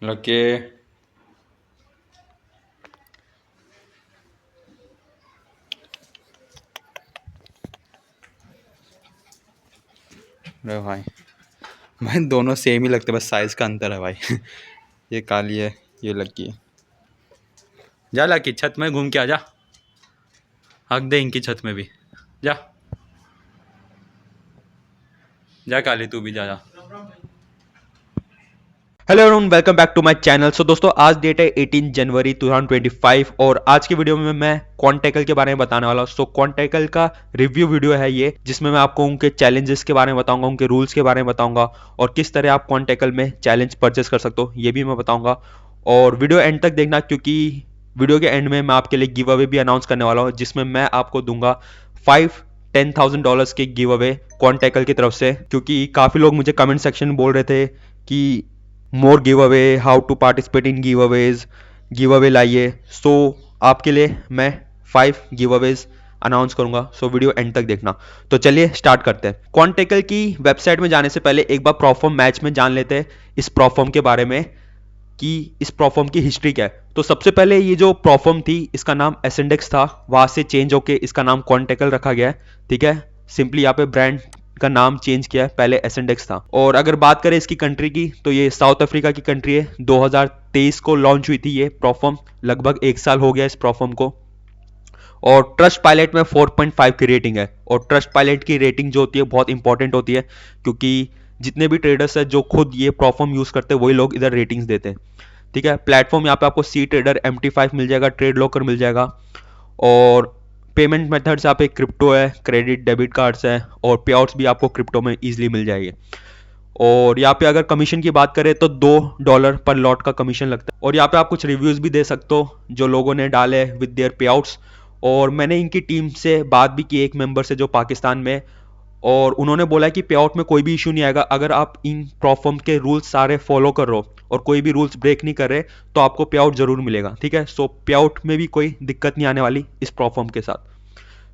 Okay. अरे भाई, भाई दोनों सेम ही लगते, बस साइज का अंतर है भाई। ये काली है, ये लकी है। जा लकी, छत में घूम के आ जा, हक दे इनकी छत में भी। जा जा काली, तू भी जा जा। Hello everyone, welcome back to my channel. So दोस्तों, आज डेट है 18 जनवरी 2025 और आज की वीडियो में मैं क्वांटेकल के बारे में बताने वाला हूँ। सो क्वांटेकल का रिव्यू वीडियो है ये, जिसमें मैं आपको उनके चैलेंजेस के बारे में बताऊंगा, उनके रूल्स के बारे में बताऊंगा और किस तरह आप क्वांटेकल में चैलेंज परचेस कर सकते हो ये भी मैं बताऊंगा। और वीडियो एंड तक देखना, क्योंकि वीडियो के एंड में मैं आपके लिए गिव अवे भी अनाउंस करने वाला हूँ, जिसमें मैं आपको दूंगा 10,000 के गिव अवे क्वांटेकल की तरफ से। क्योंकि काफ़ी लोग मुझे कमेंट सेक्शन में बोल रहे थे कि more giveaway, how to participate in giveaways, giveaway लाइए। सो आपके लिए मैं 5 गिव अवेज अनाउंस करूंगा। सो वीडियो एंड तक देखना। तो चलिए स्टार्ट करते हैं। क्वांटेकल की वेबसाइट में जाने से पहले एक बार प्रोफॉर्म मैच में जान लेते हैं इस प्रोफॉर्म के बारे में कि इस प्रोफॉर्म की हिस्ट्री क्या है। तो सबसे पहले ये जो प्रोफॉर्म थी, इसका नाम एसेंडेक्स था, वहां से चेंज होके इसका नाम क्वांटेकल रखा गया है। ठीक है, सिंपली यहाँ पे ब्रांड का नाम चेंज किया है, पहले एसेंडेक्स था। और अगर बात करें इसकी कंट्री की, तो ये साउथ अफ्रीका की कंट्री है। 2023 को लॉन्च हुई थी ये प्रोफॉर्म, लगभग 1 साल हो गया इस प्रोफॉर्म को। और ट्रस्ट पायलट में 4.5 की रेटिंग है। और ट्रस्ट पायलट की रेटिंग जो होती है बहुत इंपॉर्टेंट होती है, क्योंकि जितने भी ट्रेडर्स है जो खुद ये प्रोफॉर्म यूज करते हैं वही लोग इधर रेटिंग्स देते हैं। ठीक है, प्लेटफॉर्म यहाँ पे आपको सी ट्रेडर, MT5 मिल जाएगा, ट्रेड लॉकर मिल जाएगा। और पेमेंट मेथड्स यहाँ पे क्रिप्टो है, क्रेडिट डेबिट कार्ड्स है और पे आउट्स भी आपको क्रिप्टो में इजीली मिल जाएंगे। और यहाँ पे अगर कमीशन की बात करें तो $2 पर लॉट का कमीशन लगता है। और यहाँ पे आप कुछ रिव्यूज भी दे सकते हो जो लोगों ने डाले विद देयर पे आउट्स। और मैंने इनकी टीम से बात भी की, एक मेंबर से जो पाकिस्तान में, और उन्होंने बोला कि पे आउट में कोई भी इशू नहीं आएगा अगर आप इन प्रोफॉर्म के रूल्स सारे फॉलो कर रहे हो और कोई भी रूल्स ब्रेक नहीं कर रहे, तो आपको पे आउट जरूर मिलेगा। ठीक है, सो पे आउट में भी कोई दिक्कत नहीं आने वाली इस प्रोफॉर्म के साथ।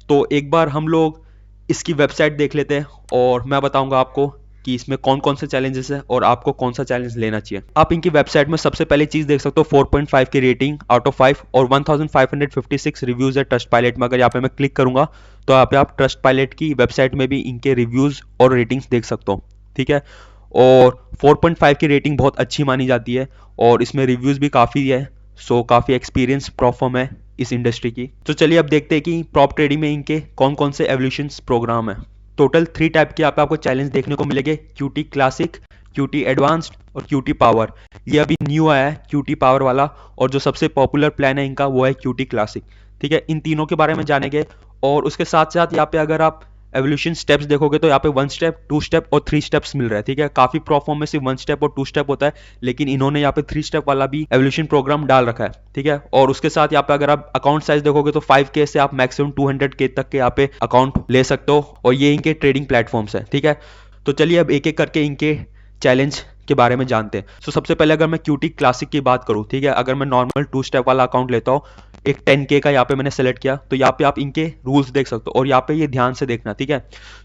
तो एक बार हम लोग इसकी वेबसाइट देख लेते हैं और मैं बताऊंगा आपको कि इसमें कौन कौन से चैलेंजेस है और आपको कौन सा चैलेंज लेना चाहिए। आप इनकी वेबसाइट में सबसे पहले चीज देख सकते हो 4.5 की रेटिंग आउट ऑफ 5 और 1556 रिव्यूज है ट्रस्ट पायलट में। अगर यहाँ पे मैं क्लिक करूंगा तो यहाँ पे आप ट्रस्ट पायलट की वेबसाइट में भी इनके रिव्यूज और रेटिंग्स देख सकते हो। ठीक है, और 4.5 की रेटिंग बहुत अच्छी मानी जाती है और इसमें रिव्यूज भी काफ़ी है। सो काफ़ी एक्सपीरियंस प्रोफॉर्म है इस इंडस्ट्री की। तो चलिए अब देखते हैं कि प्रॉप ट्रेडिंग में इनके कौन कौन से एवोल्यूशन प्रोग्राम है। टोटल 3 टाइप के यहाँ पे आपको चैलेंज देखने को मिलेंगे, QT क्लासिक, QT एडवांस्ड और QT पावर। ये अभी न्यू आया है QT पावर वाला, और जो सबसे पॉपुलर प्लान है इनका वो है QT क्लासिक। ठीक है, इन तीनों के बारे में जानेंगे। और उसके साथ साथ यहाँ पे अगर आप एवोल्यूशन स्टेप्स देखोगे तो यहाँ पे 1 स्टेप, 2 स्टेप और 3 स्टेप्स मिल रहा है। ठीक है, काफी प्रोफॉर्म में सिर्फ 1 स्टेप और 2 स्टेप होता है, लेकिन इन्होंने यहाँ पे 3 स्टेप वाला भी एवोल्यूशन प्रोग्राम डाल रखा है। ठीक है, और उसके साथ यहाँ पे अगर आप अकाउंट साइज देखोगे तो 5K से आप मैक्सिमम 200K तक के यहाँ पे अकाउंट ले सकते हो, और ये इनके ट्रेडिंग प्लेटफॉर्म्स है। ठीक है, तो चलिए अब एक एक करके इनके चैलेंज के बारे में जानते हैं। सो सबसे पहले अगर मैं QT क्लासिक की बात करूं, ठीक है, अगर मैं नॉर्मल 2 स्टेप वाला अकाउंट लेता हूं, एक 10K का यहाँ पे मैंने सेलेक्ट किया, तो यहाँ पे आप इनके रूल्स देख सकते हो और यहाँ पे ये ध्यान से देखना। ठीक है,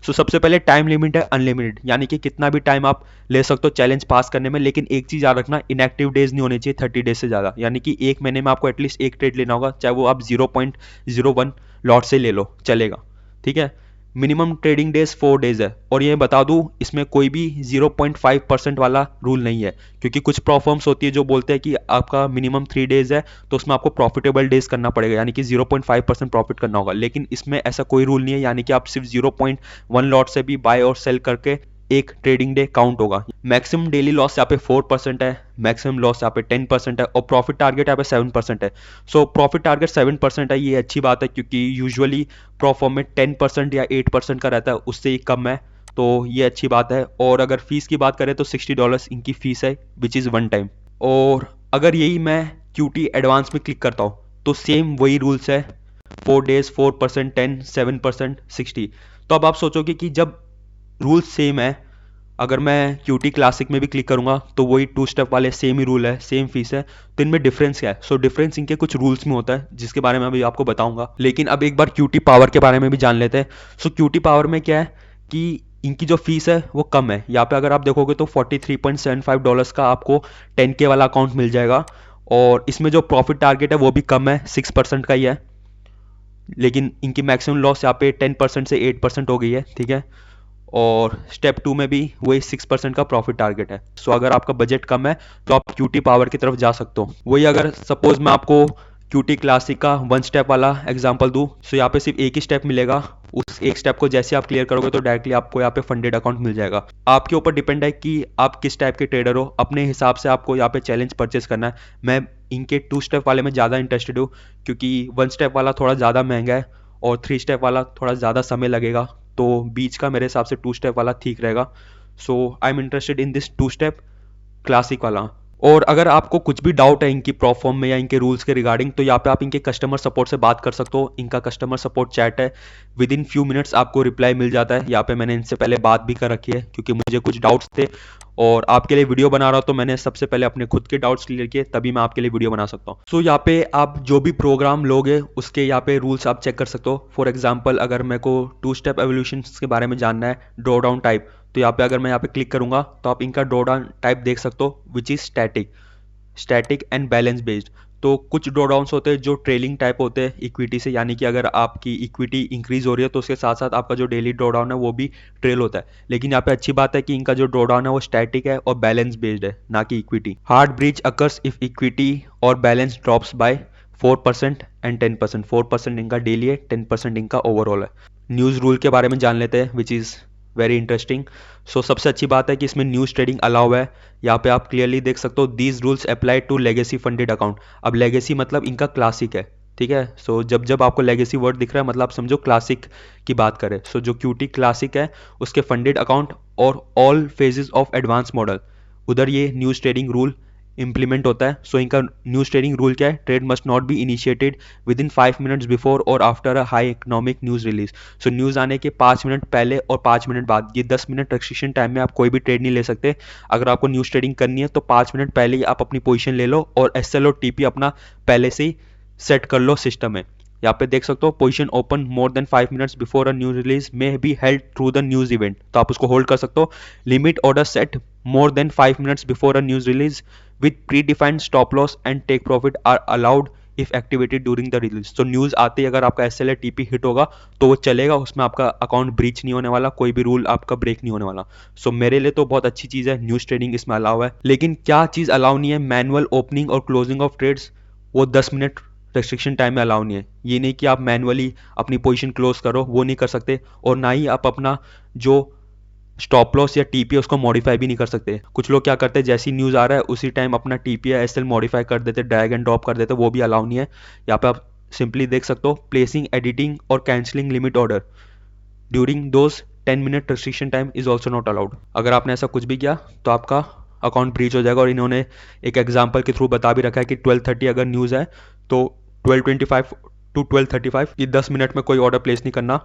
सो सबसे पहले टाइम लिमिट है अनलिमिटेड, यानी कि कितना भी टाइम आप ले सकते हो चैलेंज पास करने में। लेकिन एक चीज याद रखना, इनएक्टिव डेज नहीं होने चाहिए 30 डेज से ज्यादा, यानी कि एक महीने में आपको एटलीस्ट एक ट्रेड लेना होगा, चाहे वो आप 0.01 लॉट से ले लो, चलेगा। ठीक है, मिनिमम ट्रेडिंग डेज 4 डेज है। और ये बता दूं, इसमें कोई भी 0.5% वाला रूल नहीं है, क्योंकि कुछ प्रोफॉर्म्स होती है जो बोलते हैं कि आपका मिनिमम 3 डेज है तो उसमें आपको प्रॉफिटेबल डेज करना पड़ेगा, यानी कि 0.5% प्रॉफिट करना होगा। लेकिन इसमें ऐसा कोई रूल नहीं है, यानी कि आप सिर्फ 0.1 लॉट से भी बाय और सेल करके एक ट्रेडिंग डे काउंट होगा। मैक्सिमम डेली लॉस यहाँ पे 4% है, मैक्सिमम लॉस यहाँ पे 10% है और प्रॉफिट टारगेट यहाँ पे 7% है। सो प्रॉफिट टारगेट 7% है, ये अच्छी बात है, क्योंकि यूजुअली प्रॉफॉर्म में 10% या 8% का रहता है, उससे ही कम है, तो ये अच्छी बात है। और अगर फीस की बात करें तो $60 इनकी फीस है, विच इज़ 1 टाइम। और अगर यही मैं QT एडवांस में क्लिक करता हूँ तो सेम वही रूल्स है, 4 डेज, 4%, 10, 7%, 60। तो अब आप सोचोगे कि जब रूल्स सेम है, अगर मैं QT क्लासिक में भी क्लिक करूंगा तो वही 2 स्टेप वाले सेम ही रूल है, सेम फीस है, तो इनमें डिफरेंस क्या है? सो डिफरेंस इनके कुछ रूल्स में होता है, जिसके बारे में अभी आपको बताऊंगा। लेकिन अब एक बार QT पावर के बारे में भी जान लेते हैं। सो QT पावर में क्या है कि इनकी जो फीस है वो कम है। यहाँ पे अगर आप देखोगे तो $43.75 का आपको 10K वाला अकाउंट मिल जाएगा। और इसमें जो प्रॉफिट टारगेट है वो भी कम है, 6% का ही है। लेकिन इनकी मैक्सिमम लॉस यहाँ पे 10% से 8% हो गई है, ठीक है। और स्टेप 2 में भी वही 6% का प्रॉफिट टारगेट है। सो अगर आपका बजट कम है तो आप क्यूटी पावर की तरफ जा सकते हो। वही अगर सपोज मैं आपको क्यूटी क्लासिक का 1 स्टेप वाला एग्जांपल दूं, सो यहाँ पे सिर्फ एक ही स्टेप मिलेगा। उस एक स्टेप को जैसे आप क्लियर करोगे तो डायरेक्टली आपको यहाँ पे फंडेड अकाउंट मिल जाएगा। आपके ऊपर डिपेंड है कि आप किस टाइप के ट्रेडर हो, अपने हिसाब से आपको यहाँ पे चैलेंज परचेस करना है। मैं इनके 2 स्टेप वाले में ज़्यादा इंटरेस्टेड हूँ, क्योंकि 1 स्टेप वाला थोड़ा ज़्यादा महंगा है और 3 स्टेप वाला थोड़ा ज़्यादा समय लगेगा। तो बीच का मेरे हिसाब से 2 स्टेप वाला ठीक रहेगा। So I am interested in this 2 step classic वाला। और अगर आपको कुछ भी डाउट है इनकी प्रोफॉर्म में या इनके रूल्स के रिगार्डिंग, तो यहाँ पे आप इनके कस्टमर सपोर्ट से बात कर सकते हो। इनका कस्टमर सपोर्ट चैट है, विद इन फ्यू मिनट्स आपको रिप्लाई मिल जाता है। यहाँ पे मैंने इनसे पहले बात भी कर रखी है, क्योंकि मुझे कुछ डाउट्स थे और आपके लिए वीडियो बना रहा हूँ, तो मैंने सबसे पहले अपने खुद के डाउट्स क्लियर किए, तभी मैं आपके लिए वीडियो बना सकता हूँ। सो यहाँ पे आप जो भी प्रोग्राम लोगे उसके यहाँ पे रूल्स आप चेक कर सकते हो। फॉर एग्जाम्पल अगर मेरे को 2 स्टेप एवोल्यूशन के बारे में जानना है, ड्रॉ डाउन टाइप, तो यहाँ पे अगर मैं यहाँ पे क्लिक करूंगा तो आप इनका ड्रॉ डाउन टाइप देख सकते हो, which is static and balance based. तो कुछ ड्रॉडाउन्स होते हैं जो ट्रेलिंग टाइप होते हैं इक्विटी से, यानी कि अगर आपकी इक्विटी इंक्रीज हो रही है तो उसके साथ साथ आपका जो डेली ड्रॉडाउन है वो भी ट्रेल होता है। लेकिन यहाँ पे अच्छी बात है कि इनका जो ड्रॉडाउन है वो स्टैटिक है और बैलेंस बेस्ड है, ना कि equity. Hard breach occurs if equity और बैलेंस ड्रॉप्स बाय 4% एंड 10%। 4% इनका डेली है, 10% इनका ओवरऑल है। न्यूज़ रूल के बारे में जान लेते हैं, विच इज़ वेरी इंटरेस्टिंग। सो सबसे अच्छी बात है कि इसमें न्यूज़ ट्रेडिंग अलाउ है। यहाँ पे आप क्लियरली देख सकते हो, these rules apply to legacy funded account. अब लेगेसी मतलब इनका क्लासिक है, ठीक है। सो जब जब आपको लेगेसी वर्ड दिख रहा है मतलब आप समझो क्लासिक की बात करें। सो जो क्यूटी क्लासिक है उसके फंडेड अकाउंट और all phases of advance model, उधर ये न्यूज़ ट्रेडिंग रूल इंप्लीमेंट होता है। सो इनका न्यूज़ ट्रेडिंग रूल क्या है, trade must not be initiated within 5 minutes before और after a high economic news release. So news आने के 5 मिनट पहले और 5 मिनट बाद, ये 10 मिनट रेस्ट्रिक्शन टाइम में आप कोई भी ट्रेड नहीं ले सकते। अगर आपको न्यूज़ ट्रेडिंग करनी है तो 5 मिनट पहले ही आप अपनी पोजीशन ले लो और एसएल और टीपी अपना पहले से ही सेट कर लो सिस्टम में। यहाँ पे देख सकते हो, position open more than 5 minutes before a news release may be held through the news event, तो आप उसको होल्ड कर सकते हो। Limit order set more than 5 minutes before a news release with predefined stop loss and take profit are allowed if activated during the release। तो news आते ही अगर आपका एसएल टीपी हिट होगा तो वो चलेगा, उसमें आपका अकाउंट ब्रीच नहीं होने वाला, कोई भी रूल आपका ब्रेक नहीं होने वाला। सो मेरे लिए तो बहुत अच्छी चीज़ है, न्यूज़ ट्रेडिंग इसमें अलाउ है। लेकिन क्या चीज़ अलाउ नहीं है, मैनुअल ओपनिंग और क्लोजिंग ऑफ ट्रेड्स, वो 10 मिनट रेस्ट्रिक्शन टाइम में अलाउ नहीं है। ये नहीं कि आप मैनुअली अपनी पोजीशन क्लोज करो, वो नहीं कर सकते। और ना ही आप अपना जो स्टॉप लॉस या टीपी उसको मॉडिफाई भी नहीं कर सकते। कुछ लोग क्या करते हैं, जैसी न्यूज़ आ रहा है उसी टाइम अपना टीपी या एसएल मॉडिफाई कर देते, ड्रैग एंड ड्रॉप कर देते, वो भी अलाउ नहीं है। यहाँ पे आप सिंपली देख सकते हो, प्लेसिंग एडिटिंग और cancelling limit order during those 10 minute restriction time is also not allowed. अगर आपने ऐसा कुछ भी किया तो आपका अकाउंट ब्रीच हो जाएगा। और इन्होंने एक एग्जाम्पल के थ्रू बता भी रखा है कि 12:30 अगर न्यूज़ है तो 12:25 टू 12:35 ये 10 मिनट में कोई ऑर्डर प्लेस नहीं करना।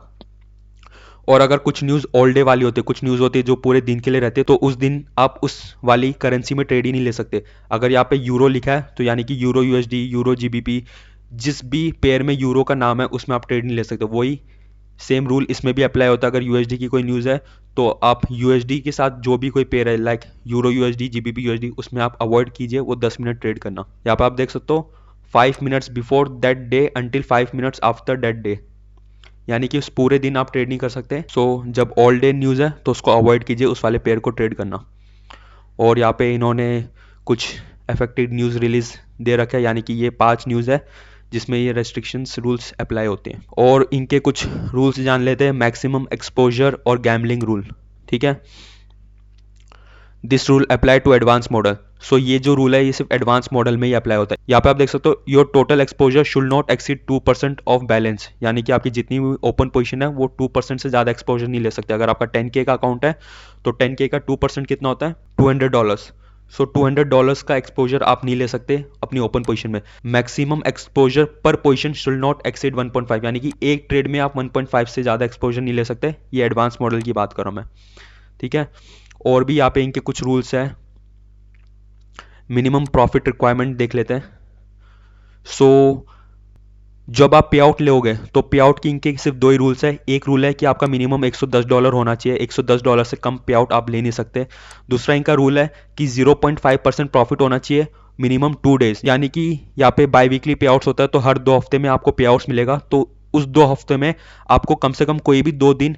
और अगर कुछ न्यूज़ ऑल डे वाली होती है, कुछ न्यूज़ होती है जो पूरे दिन के लिए रहती है, तो उस दिन आप उस वाली करेंसी में ट्रेड ही नहीं ले सकते। अगर यहाँ पे यूरो लिखा है तो यानी कि यूरो यूएसडी, यूरो जीबीपी, जिस भी पेयर में यूरो का नाम है उसमें आप ट्रेड नहीं ले सकते। वही सेम रूल इसमें भी अप्लाई होता है। अगर यूएसडी की कोई न्यूज़ है तो आप यूएसडी के साथ जो भी कोई पेयर है, like euro USD, GBP USD, उसमें आप अवॉइड कीजिए वो 10 मिनट ट्रेड करना। यहाँ पर आप देख सकते हो 5 minutes before that day until 5 minutes after that day, यानी कि उस पूरे दिन आप ट्रेड नहीं कर सकते। सो जब ऑल डे न्यूज़ है तो उसको अवॉइड कीजिए, उस वाले पेयर को ट्रेड करना। और यहाँ पे इन्होंने कुछ अफेक्टेड न्यूज़ रिलीज दे रखा है, यानी कि ये 5 न्यूज़ है जिसमें ये रेस्ट्रिक्शंस रूल्स अप्लाई होते हैं। और इनके कुछ रूल्स जान लेते हैं। मैक्सिमम एक्सपोजर और गैम्बलिंग रूल, ठीक है। This rule apply to advance model. So ये जो रूल है ये सिर्फ एडवांस मॉडल में ही अप्लाई होता है। यहाँ पे आप देख सकते हो, your total exposure should not exceed 2% of balance, यानी कि आपकी जितनी भी ओपन पोजीशन है वो 2% से ज़्यादा एक्सपोजर नहीं ले सकते। अगर आपका 10K का अकाउंट है तो 10K का 2% कितना होता है, $200। सो $200 का एक्सपोजर आप नहीं ले सकते अपनी ओपन पोजीशन में। मैक्सिमम एक्सपोजर पर पोजीशन शुड नॉट एक्सीड 1.5, यानी कि एक ट्रेड में आप 1.5 से ज़्यादा एक्सपोजर नहीं ले सकते। ये एडवांस मॉडल की बात कर रहा हूँ मैं, ठीक है। और भी यहाँ पे इनके कुछ रूल्स हैं। मिनिमम प्रॉफिट रिक्वायरमेंट देख लेते हैं। सो जब आप पे आउट लोगे तो पे आउट की इनके सिर्फ दो ही रूल्स है। एक रूल है कि आपका मिनिमम $110 होना चाहिए, $110 से कम पे आउट आप ले नहीं सकते। दूसरा इनका रूल है कि 0.5% प्रॉफिट होना चाहिए मिनिमम 2 डेज, यानी कि यहाँ पे बाई वीकली पे आउट्स होता है तो हर 2 हफ्ते में आपको पे आउट्स मिलेगा। तो उस 2 हफ्ते में आपको कम से कम कोई भी 2 दिन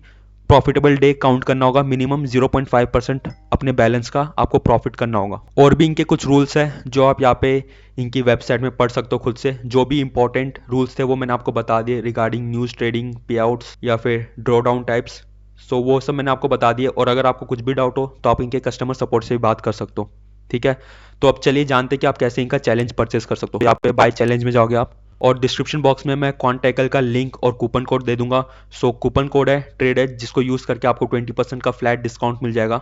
प्रॉफिटेबल डे काउंट करना होगा। मिनिमम 0.5% अपने बैलेंस का आपको प्रॉफिट करना होगा। और भी इनके कुछ रूल्स हैं जो आप यहाँ पे इनकी वेबसाइट में पढ़ सकते हो खुद से। जो भी इंपॉर्टेंट रूल्स थे वो मैंने आपको बता दिए रिगार्डिंग न्यूज़ ट्रेडिंग, पे आउट्स या फिर ड्रॉ डाउन टाइप्स। सो वो सब मैंने आपको बता दिया। और अगर आपको कुछ भी डाउट हो तो आप इनके कस्टमर सपोर्ट से भी बात कर सकते हो। ठीक है, तो अब चलिए जानते हैं कि आप कैसे इनका चैलेंज परचेस कर सकते हो। यहाँ पे बाय चैलेंज में जाओगे आप, और डिस्क्रिप्शन बॉक्स में मैं कॉन्टैकल का लिंक और कूपन कोड दे दूंगा। सो कूपन कोड है ट्रेड एज, जिसको यूज़ करके आपको 20% का फ्लैट डिस्काउंट मिल जाएगा।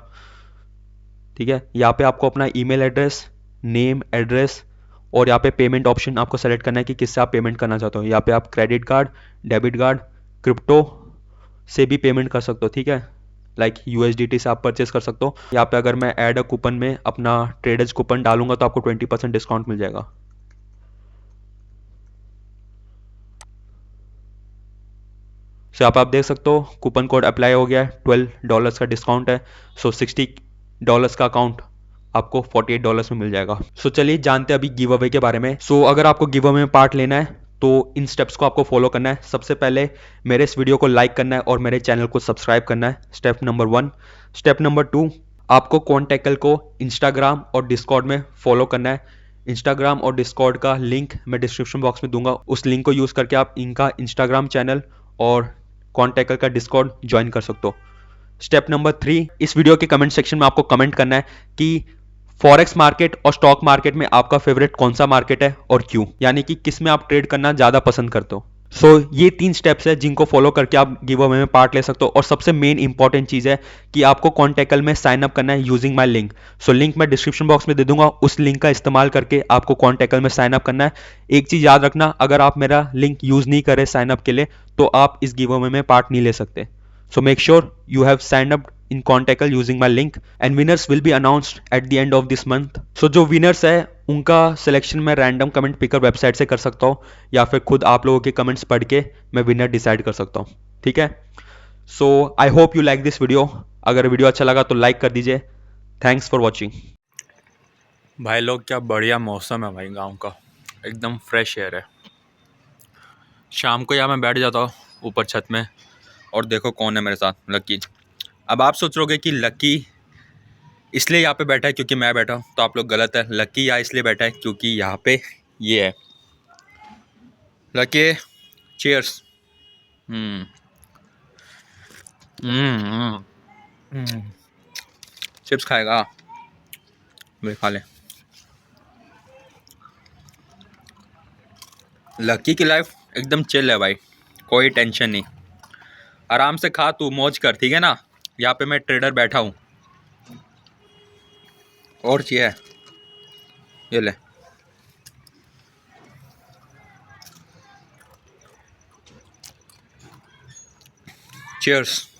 ठीक है, यहाँ पे आपको अपना ईमेल एड्रेस, नेम, एड्रेस और यहाँ पे पेमेंट ऑप्शन आपको सेलेक्ट करना है कि किससे आप पेमेंट करना चाहते हो। यहाँ पे आप credit card, debit card, crypto से भी पेमेंट कर सकते हो। ठीक है, लाइक यूएसडीटी से आप परचेस कर सकते हो। यहाँ पे अगर मैं ऐड अ कूपन में अपना ट्रेडर्स कूपन डालूंगा तो आपको 20% डिस्काउंट मिल जाएगा। सो आप देख सकते हो कूपन कोड अप्लाई हो गया है, $12 का डिस्काउंट है। सो $60 का अकाउंट आपको $48 में मिल जाएगा। सो चलिए जानते हैं अभी गिव अवे के बारे में। सो अगर आपको गिव अवे में पार्ट लेना है तो इन स्टेप्स को आपको फॉलो करना है। सबसे पहले मेरे इस वीडियो को लाइक करना है और मेरे चैनल को सब्सक्राइब करना है, स्टेप नंबर 1। स्टेप नंबर 2, आपको कॉन्टैकल को इंस्टाग्राम और डिस्कॉर्ड में फॉलो करना है। इंस्टाग्राम और डिस्कॉर्ड का लिंक मैं डिस्क्रिप्शन बॉक्स में दूंगा। उस लिंक को यूज़ करके आप इनका इंस्टाग्राम चैनल और कॉन्टैकल का डिस्कॉर्ड ज्वाइन कर सकते हो। स्टेप नंबर 3, इस वीडियो के कमेंट सेक्शन में आपको कमेंट करना है कि फॉरेक्स मार्केट और स्टॉक मार्केट में आपका फेवरेट कौन सा मार्केट है और क्यों, यानी कि किस में आप ट्रेड करना ज़्यादा पसंद करते हो। सो ये 3 स्टेप्स है जिनको फॉलो करके आप गिव अवे में पार्ट ले सकते हो। और सबसे मेन इंपॉर्टेंट चीज़ है कि आपको कॉन्टैकल में साइन अप करना है using my link. So link मैं डिस्क्रिप्शन बॉक्स में दे दूंगा, उस लिंक का इस्तेमाल करके आपको कॉन्टैकल में साइन अप करना है। एक चीज़ याद रखना, अगर आप मेरा लिंक यूज़ नहीं करें साइन अप के लिए तो आप इस गिव अवे में पार्ट नहीं ले सकते। So make sure you have signed up in Contactle using my link and winners will be announced at the end of this month. So जो winners है उनका सिलेक्शन मैं रैंडम कमेंट पिकर वेबसाइट से कर सकता हूँ या फिर खुद आप लोगों के कमेंट्स पढ़ के मैं विनर डिसाइड कर सकता हूँ। ठीक है, so I hope you like this video. अगर वीडियो अच्छा लगा तो लाइक कर दीजिए। Thanks for watching. भाई लोग क्या बढ़िया मौसम है भाई, गांव का एकदम फ्रेश एयर है। शाम को यहाँ मैं बैठ जाता हूँ ऊपर छत में और देखो कौन है मेरे साथ, लकी। अब आप सोच रहोगे कि लकी इसलिए यहाँ पे बैठा है क्योंकि मैं बैठा हूँ, तो आप लोग गलत है। लकी यहाँ इसलिए बैठा है क्योंकि यहाँ पे ये है। Lucky, cheers. हम्म हम्म हम्म। चिप्स खाएगा, वे खा ले। लकी की लाइफ एकदम चिल है भाई, कोई टेंशन नहीं। आराम से खा, तू मौज कर, ठीक है ना। यहाँ पे मैं ट्रेडर बैठा हूँ और चाहिए, ये ले। चीयर्स।